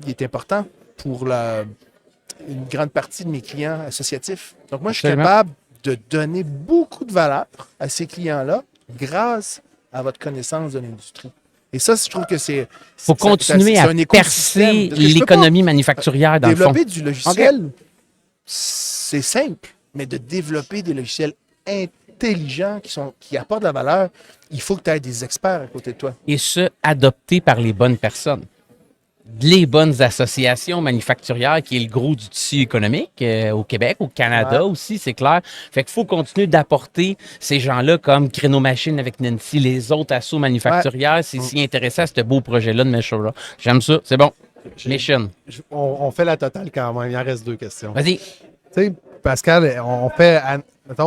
il est important pour une grande partie de mes clients associatifs. Donc moi, je suis Absolument. capable de donner beaucoup de valeur à ces clients-là grâce à votre connaissance de l'industrie. Et ça, je trouve que c'est... Faut ça- continuer c'est à un écosystème. percer Parce que je peux pas l'économie manufacturière, dans le fond. développer du logiciel, c'est simple, mais de développer des logiciels intelligents qui apportent de la valeur, il faut que tu aies des experts à côté de toi. Et ce, adopté par les bonnes personnes. Les bonnes associations manufacturières, qui est le gros du tissu économique au Québec, au Canada aussi, c'est clair. Fait qu'il faut continuer d'apporter ces gens-là comme Créneau Machine avec Nancy, les autres assos manufacturières, c'est s'y intéresser à ce beau projet-là de Mission-là. J'aime ça, c'est bon. Mission. On fait la totale quand même. Il en reste deux questions. Vas-y. Tu sais, Pascal, on fait. Mettons,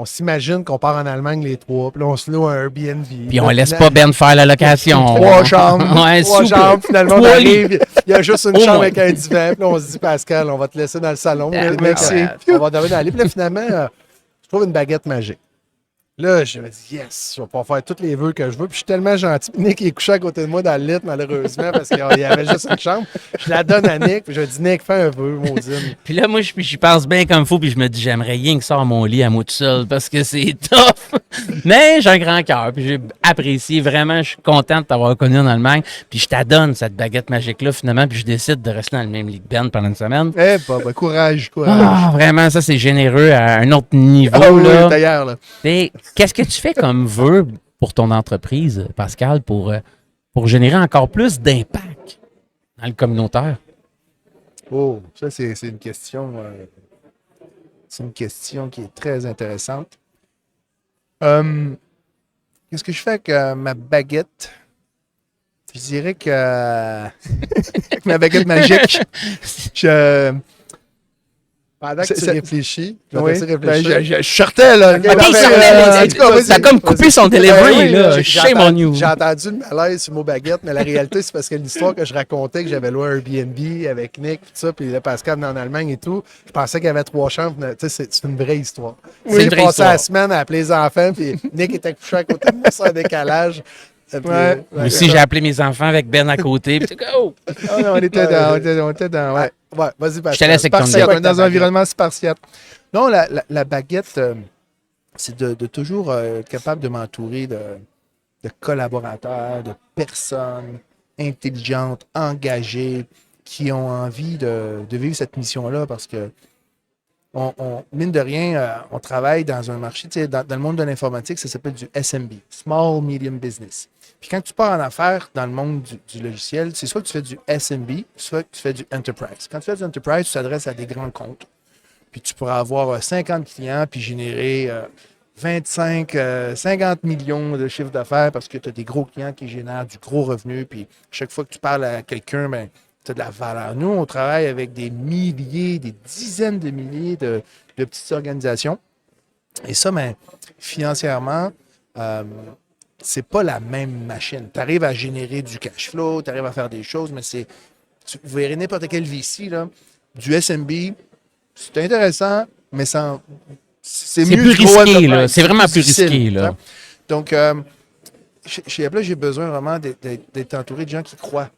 on s'imagine qu'on part en Allemagne les trois, puis là, on se loue un Airbnb. Puis on laisse pas Ben faire la location. Trois chambres. Ouais, Trois souple. chambres, finalement, on Trois arrive. Il y a juste une Au chambre moins. avec un divan, puis là, on se dit, Pascal, on va te laisser dans le salon. Ah, Puis, merci. On va devenir aller. Puis là, finalement, je trouve une baguette magique. Là, je me dis, yes, je vais pouvoir faire tous les vœux que je veux. Puis je suis tellement gentil. Puis Nick, il est couché à côté de moi dans le lit, malheureusement, parce qu'il y avait juste une chambre. Je la donne à Nick, puis je dis, Nick, fais un vœu, maudine. Puis là, moi, j'y pense bien comme il faut, puis je me dis, j'aimerais rien que ça à mon lit à moi tout seul, parce que c'est tough. Mais j'ai un grand cœur, puis j'ai apprécié vraiment, je suis content de t'avoir connu en Allemagne, puis je t'adonne cette baguette magique-là, finalement, puis je décide de rester dans le même lit que Ben pendant une semaine. Eh, courage. Ah, vraiment, ça, c'est généreux à un autre niveau, Ah oui, là. d'ailleurs, là. Mais qu'est-ce que tu fais comme vœu pour ton entreprise, Pascal, pour générer encore plus d'impact dans le communautaire? Oh, ça, c'est une question. C'est une question qui est très intéressante. Qu'est-ce que je fais avec ma baguette? Je dirais que avec ma baguette magique, Pendant que tu réfléchis, je vais Oui. te laisser réfléchir. Je sortais, là. Ok, OK, il sortait, mais ça a comme coupé son delivery, oui, là. j'ai Shame on you. J'ai entendu le malaise sur le mot baguette, mais la réalité, c'est parce que l'histoire que je racontais, que j'avais loué un Airbnb avec Nick, tout ça, puis là, Pascal venait en Allemagne et tout, je pensais qu'il y avait 3 chambres. Tu sais, c'est une vraie histoire. C'est une J'ai vraie passé histoire. la semaine à appeler les enfants, puis Nick était couché à côté de moi sans décalage. Puis, Moi aussi, j'ai appelé mes enfants avec Ben à côté. Puis go! Ah, non, on était dans. Ouais. Ouais, vas-y, Pascal. Je te laisse avec ton Spartiate, quoi on est ta dans un baguette? environnement spartiate. Non, la baguette, c'est de toujours être capable de m'entourer de collaborateurs, de personnes intelligentes, engagées, qui ont envie de vivre cette mission-là parce que, mine de rien, on travaille dans un marché, tu sais, dans le monde de l'informatique, ça s'appelle du SMB, Small Medium Business. Puis quand tu pars en affaires dans le monde du logiciel, c'est soit que tu fais du SMB, soit que tu fais du Enterprise. Quand tu fais du Enterprise, tu t'adresses à des grands comptes. Puis tu pourras avoir 50 clients puis générer 50 millions de chiffre d'affaires parce que tu as des gros clients qui génèrent du gros revenu. Puis chaque fois que tu parles à quelqu'un, ben, tu as de la valeur. Nous, on travaille avec des milliers, des dizaines de milliers de petites organisations. Et ça, ben, financièrement, c'est pas la même machine. Tu arrives à générer du cash flow, tu arrives à faire des choses, mais vous verrez n'importe quel VC, là, du SMB, c'est intéressant, mais c'est mieux plus du gros risqué, enterprise. là. C'est vraiment plus difficile, risqué, là. hein. Donc, chez Apple, j'ai besoin vraiment d'être entouré de gens qui croient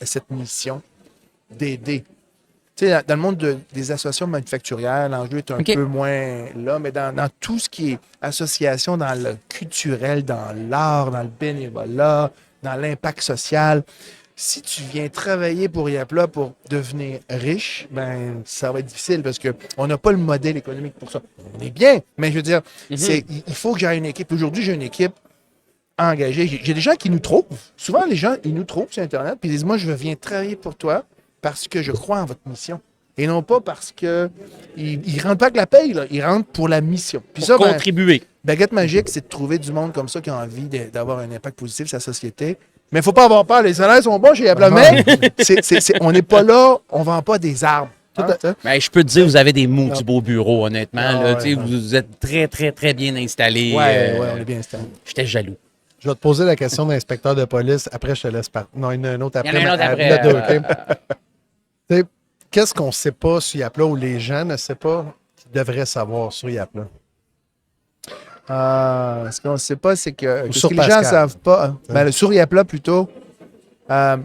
à cette mission d'aider. Tu sais, dans le monde des associations manufacturières, l'enjeu est un OK. peu moins là, mais dans tout ce qui est association, dans le culturel, dans l'art, dans le bénévolat, dans l'impact social, si tu viens travailler pour Yapla pour devenir riche, ben ça va être difficile parce qu'on n'a pas le modèle économique pour ça. On est bien, mais je veux dire, il faut que j'aie une équipe. Aujourd'hui, j'ai une équipe engagée. J'ai des gens qui nous trouvent. Souvent, les gens, ils nous trouvent sur Internet puis ils disent, moi, je viens travailler pour toi parce que je crois en votre mission. Et non pas parce que ils rentrent pas avec la paye, là. Ils rentrent pour la mission. Puis ça, ben, Contribuer. baguette magique, c'est de trouver du monde comme ça qui a envie d'avoir un impact positif sur la société. Mais il ne faut pas avoir peur. Les salaires sont bons chez Yapla. Mais on n'est pas là, on ne vend pas des arbres. Hein, Ben, je peux te dire, vous avez des maudits beaux bureaux, honnêtement. Ah, là, ouais, tu sais, ouais. vous êtes très, très, très bien installés. ouais, on est bien installé. J'étais jaloux. Je vais te poser la question d'inspecteur de police. Après, je te laisse partir. Non, il y en a un autre après. Il y en a un autre mais- après, il y en a deux, OK? Tu sais, qu'est-ce qu'on ne sait pas sur Yapla ou les gens ne savent pas qu'ils devraient savoir sur Yapla? Ce qu'on ne sait pas, c'est que ce sur que les gens Pascal. ne savent pas, hein, ben, sur Yapla plutôt, vous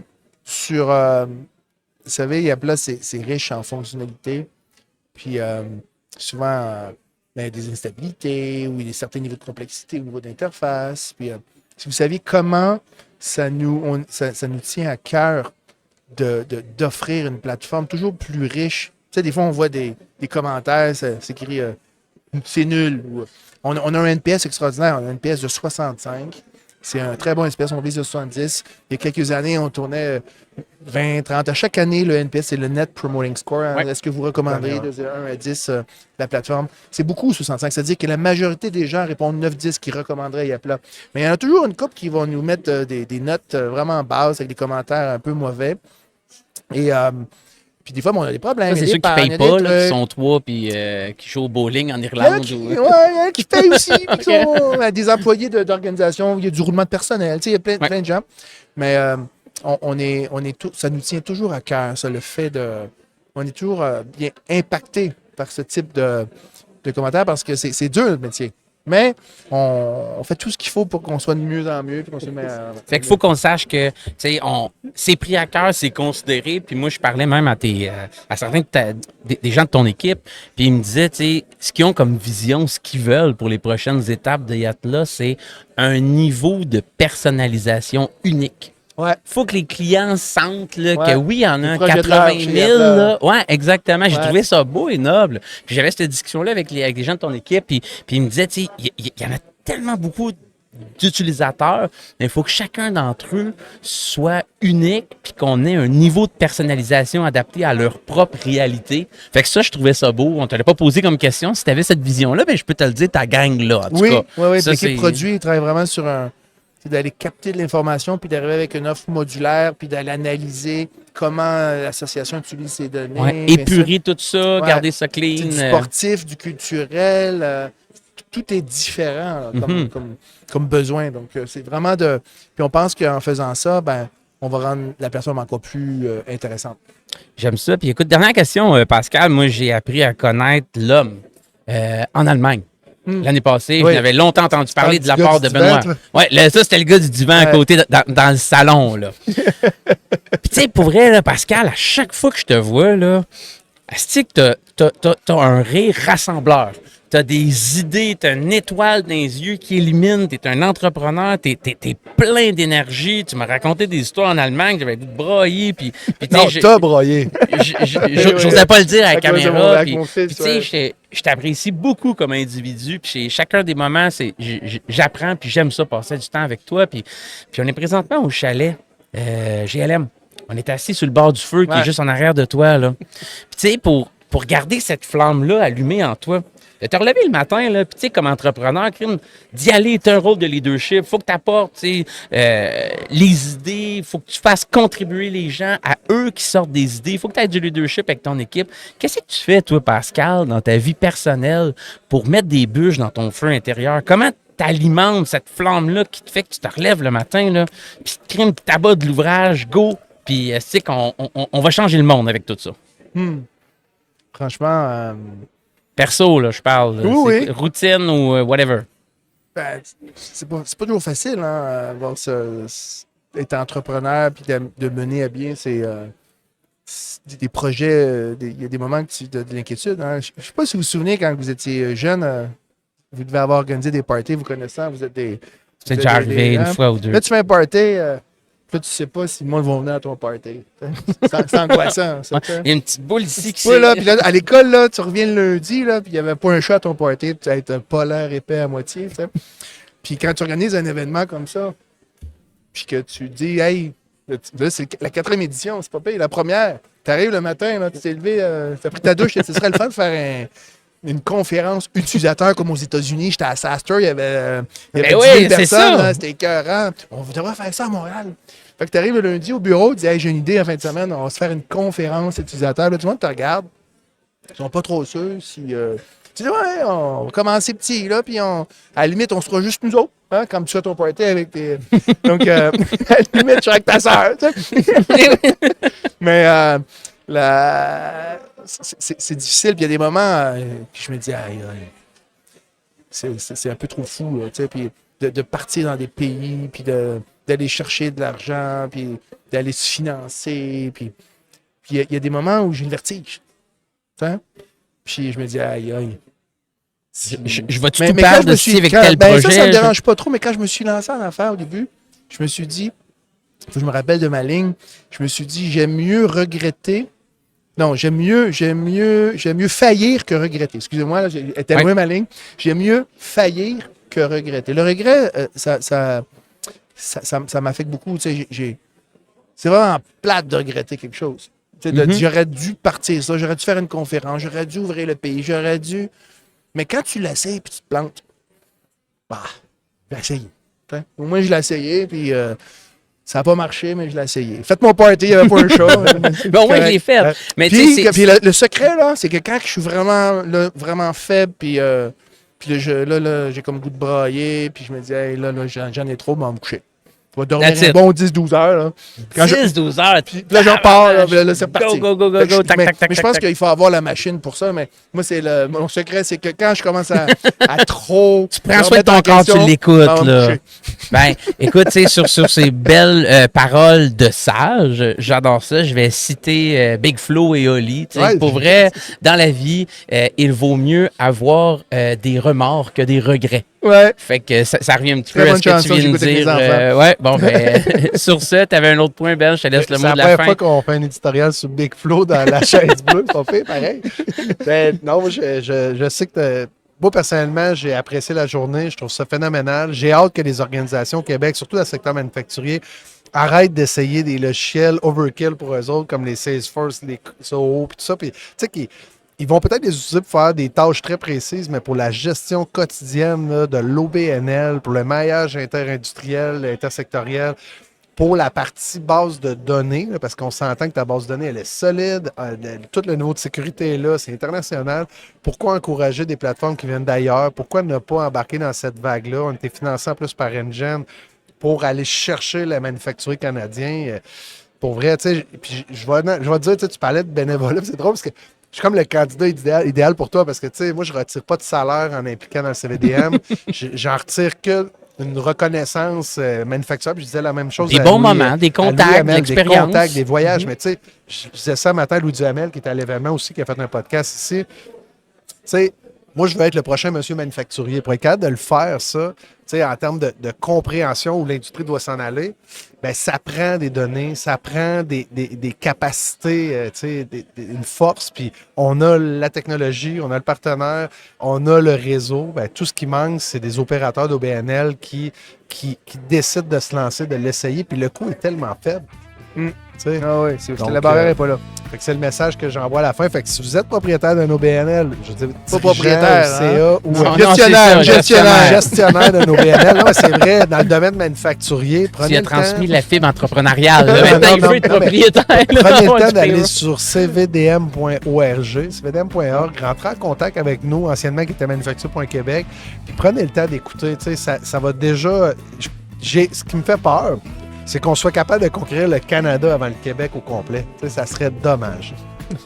savez, Yapla, c'est riche en fonctionnalités. Puis souvent, ben, des instabilités ou des certains niveaux de complexité au niveau d'interface. Puis si vous saviez comment ça nous tient à cœur d'offrir une plateforme toujours plus riche. Tu sais, des fois, on voit des commentaires, c'est écrit c'est nul. Ou, on a un NPS extraordinaire, on a un NPS de 65. C'est un très bon NPS, on vise de 70. Il y a quelques années, on tournait 20, 30. À chaque année, le NPS, c'est le Net Promoting Score. Hein. Ouais. Est-ce que vous recommanderiez de 1 à 10 la plateforme? C'est beaucoup, 65. C'est-à-dire que la majorité des gens répondent 9-10 qui recommanderaient Yapla. Mais il y en a toujours une couple qui vont nous mettre des notes vraiment basses avec des commentaires un peu mauvais. Et puis des fois, on a des problèmes. Ça, c'est il y a ceux des qui pannes, payent il y a des pas, là, trucs. qui sont trois, puis qui jouent au bowling en Il y en a Irlande. qui, ou- ouais, il y en a qui payent aussi, puis qui sont des employés d'organisation, il y a du roulement de personnel, tu sais, il y a plein de gens. Mais ça nous tient toujours à cœur, ça, le fait on est toujours bien impacté par ce type de commentaires parce que c'est dur le métier. Mais on fait tout ce qu'il faut pour qu'on soit de mieux en mieux. Puis qu'on se met Fait qu'il faut qu'on sache que, tu sais, c'est pris à cœur, c'est considéré. Puis moi, je parlais même à certains des gens de ton équipe, puis ils me disaient, tu sais, ce qu'ils ont comme vision, ce qu'ils veulent pour les prochaines étapes de Yatla, c'est un niveau de personnalisation unique. Ouais. Faut que les clients sentent là, Ouais. que oui, il y en a Les un projets de 80 l'heure 000. chez Apple. Là. Ouais, exactement. J'ai Ouais. trouvé ça beau et noble. Puis j'avais cette discussion-là avec les gens de ton équipe, puis ils me disaient, tu sais, il y en a tellement beaucoup d'utilisateurs, mais il faut que chacun d'entre eux soit unique, puis qu'on ait un niveau de personnalisation adapté à leur propre réalité. Fait que ça, je trouvais ça beau. On te l'a pas posé comme question. Si tu avais cette vision-là, ben, je peux te le dire, ta gang là. En tout Oui, cas. oui, Ça, l'équipe c'est- produit travaille vraiment sur c'est d'aller capter de l'information, puis d'arriver avec une offre modulaire, puis d'aller analyser comment l'association utilise ses données. Ouais, épurer tout ça, Ouais. garder ça C'est clean. du sportif, du culturel, tout est différent là, comme besoin. Donc, c'est vraiment de... Puis on pense qu'en faisant ça, ben, on va rendre la personne encore plus intéressante. J'aime ça. Puis écoute, dernière question, Pascal. Moi, j'ai appris à connaître l'homme en Allemagne. L'année passée, Oui. j'en avais longtemps entendu parler de la du part gars de du Benoît. divan, Ouais, ça, c'était le gars du divan à Ouais. côté, dans le salon, là. Puis tu sais, pour vrai, là, Pascal, à chaque fois que je te vois, là, asti que t'as un rire rassembleur. T'as des idées, t'as une étoile dans les yeux qui illumine, t'es un entrepreneur, t'es plein d'énergie. Tu m'as raconté des histoires en Allemagne, j'avais le goût de brailler, puis tu sais, Non, t'as broyé. j'osais pas le dire à la Avec mon- caméra. avec Puis, mon fils, puis tu sais, je t'apprécie beaucoup comme individu. Puis chez chacun des moments, j'apprends, puis j'aime ça, passer du temps avec toi. Puis on est présentement au chalet GLM. On est assis sur le bord du feu qui est Ouais. juste en arrière de toi, là. Puis tu sais, pour garder cette flamme-là allumée en toi, de te relever le matin, là, puis tu sais, comme entrepreneur, d'y aller, tu as un rôle de leadership. Faut que tu apportes, tu sais, les idées. Faut que tu fasses contribuer les gens à eux qui sortent des idées. Faut que tu aies du leadership avec ton équipe. Qu'est-ce que tu fais, toi, Pascal, dans ta vie personnelle pour mettre des bûches dans ton feu intérieur? Comment tu alimentes cette flamme-là qui te fait que tu te relèves le matin, là, puis tu t'abats de l'ouvrage, go, puis tu sais qu'on on va changer le monde avec tout ça. Franchement, Perso, là, je parle. là. Oui, C'est routine ou whatever. ben, c'est pas toujours facile, hein, être entrepreneur puis de mener à bien des projets. Il y a des moments que tu as de l'inquiétude. Hein. Je ne sais pas si vous vous souvenez, quand vous étiez jeune, vous devez avoir organisé des parties, vous connaissant, vous êtes des... C'est vous déjà êtes des- arrivé une hein. fois ou deux. Là, tu fais un party, là, tu sais pas si le monde va venir à ton party. C'est angoissant, ça. Ouais, tu sais. il y a une petite boule ici qui Ouais, là, puis là, à l'école, là, tu reviens le lundi, là, puis il n'y avait pas un chat à ton party, tu as un polaire épais à moitié, tu sais. Puis quand tu organises un événement comme ça, puis que tu dis, hey, là, c'est la 4e édition, c'est pas pire, la première, tu arrives le matin, là, tu t'es levé, tu as pris ta douche, ce serait le fun de faire une conférence utilisateur comme aux États-Unis. J'étais à SaaStr, il y avait 10 000 oui, c'est personnes, ça. là, c'était écœurant. On devrait faire ça à Montréal. Fait que tu arrives le lundi au bureau, tu dis, hey, j'ai une idée en fin de semaine, on va se faire une conférence utilisateur. Là, tout le monde te regarde. Ils sont pas trop sûrs si. Tu dis, ouais, on va commencer petit, là, puis à la limite, on sera juste nous autres, hein, comme tu fais ton party avec tes. Donc, à la limite, je suis avec ta sœur, tu sais. Mais c'est difficile, puis il y a des moments, puis je me dis, aïe, aïe, c'est un peu trop fou, là, tu sais, puis de partir dans des pays, puis d'aller chercher de l'argent, puis d'aller se financer, puis il y a des moments où j'ai le vertige. Tu sais? Puis je me dis, aïe, aïe. Je vais-tu Mais tout quand perdre je me aussi suis- avec quand- tel ben, projet? ça me dérange pas trop, mais quand je me suis lancé en affaires au début, je me suis dit, faut que je me rappelle de ma ligne, je me suis dit, j'aime mieux regretter. Non, j'aime mieux faillir que regretter. Excusez-moi, là, j'ai éteint Ouais. ma ligne. J'aime mieux faillir que regretter. Le regret, ça m'affecte beaucoup. Tu sais, c'est vraiment plate de regretter quelque chose. Tu sais, de dire, j'aurais dû partir ça, j'aurais dû faire une conférence, j'aurais dû ouvrir le pays, j'aurais dû. Mais quand tu l'essayes et tu te plantes, bah, j'ai essayé. Tu sais. Au moins, je l'ai essayé, puis ça n'a pas marché, mais je l'ai essayé. Faites mon party, il n'y avait pas un chat. Bon, ouais, je l'ai fait. Mais tu sais, Puis le secret, là, c'est que quand je suis vraiment, là, vraiment faible, puis là, j'ai comme le goût de brailler, puis je me dis, hey, là, j'en ai trop, m'en me coucher. Je vais dormir That's un it. bon 10-12 heures. Là. Quand je- 10-12 heures. puis là, j'en pars, là, c'est reparti. Go, go, go, Fait que go, je- tac, mais, tac, tac, mais je tac, pense tac. qu'il faut avoir la machine pour ça, mais moi, mon secret, c'est que quand je commence à trop. Tu prends soin de ton corps, tu l'écoutes, là. Ben, écoute, tu sais, sur ces belles paroles de sage, j'adore ça. Je vais citer Big Flo et Oli. Tu sais, Ouais, pour vrai, dans la vie, il vaut mieux avoir des remords que des regrets. Ouais. Fait que ça revient un petit Très peu à bonne ce que tu chanson, viens de j'écoute avec dire. mes enfants. Ouais, bon, ben, sur ça, tu avais un autre point, Ben. Je te laisse le C'est mot la de la première fin. fois qu'on fait un éditorial sur Big Flo dans la chaise bleue. On fait pareil. Ben, non, moi, je sais que moi, personnellement, j'ai apprécié la journée. Je trouve ça phénoménal. J'ai hâte que les organisations au Québec, surtout dans le secteur manufacturier, arrêtent d'essayer des logiciels overkill pour eux autres, comme les Salesforce, les Zoho, puis tout ça. Puis, tu sais, ils vont peut-être les utiliser pour faire des tâches très précises, mais pour la gestion quotidienne là, de l'OBNL, pour le maillage interindustriel, intersectoriel, pour la partie base de données, là, parce qu'on s'entend que ta base de données, elle est solide, tout le niveau de sécurité est là, c'est international. Pourquoi encourager des plateformes qui viennent d'ailleurs? Pourquoi ne pas embarquer dans cette vague-là? On était financé en plus par Engen pour aller chercher le manufacturier canadien. Pour vrai, tu sais, puis je vais te dire, tu parlais de bénévolat, c'est drôle parce que je suis comme le candidat idéal pour toi parce que, tu sais, moi, je ne retire pas de salaire en impliquant dans le CVDM. J'en retire que une reconnaissance manufacturière. Puis je disais la même chose. Des bons moments, des contacts, de l'expérience. Des contacts, des voyages. Mais tu sais, je disais ça matin à Louis Duhamel, qui est à l'événement aussi, qui a fait un podcast ici. Tu sais, moi, je veux être le prochain monsieur manufacturier. Pour être capable de le faire, ça, tu sais, en termes de compréhension où l'industrie doit s'en aller, bien, ça prend des données, ça prend des capacités, tu sais, une force. Puis on a la technologie, on a le partenaire, on a le réseau. Bien, tout ce qui manque, c'est des opérateurs d'OBNL qui décident de se lancer, de l'essayer. Puis le coût est tellement faible. Ah oui, la barrière n'est pas là. Fait que c'est le message que j'envoie à la fin. Fait que si vous êtes propriétaire d'un OBNL, je veux dire, pas propriétaire, CA ou gestionnaire d'un OBNL. Non, c'est vrai, dans le domaine manufacturier, prenez Tu as le transmis temps. la fibre entrepreneuriale. Là. Maintenant, il veut être propriétaire. Prenez le temps d'aller sur cvdm.org, cvdm.org, rentrez en contact avec nous, anciennement qui était manufacture.québec, puis prenez le temps d'écouter. Tu sais, ça va déjà... Ce qui me fait peur, c'est qu'on soit capable de conquérir le Canada avant le Québec au complet. Tu sais, ça serait dommage.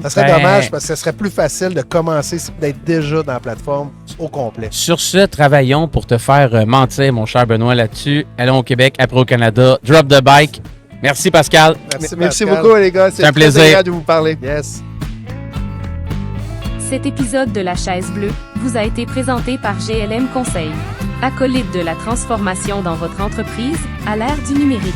Ça serait dommage parce que ce serait plus facile de commencer, d'être déjà dans la plateforme au complet. Sur ce, travaillons pour te faire mentir, mon cher Benoît, là-dessus. Allons au Québec, après au Canada. Drop the bike. Merci, Pascal. Merci beaucoup, les gars. C'est un plaisir de vous parler. Yes. Cet épisode de La Chaise Bleue vous a été présenté par GLM Conseil. Acolyte de la transformation dans votre entreprise à l'ère du numérique.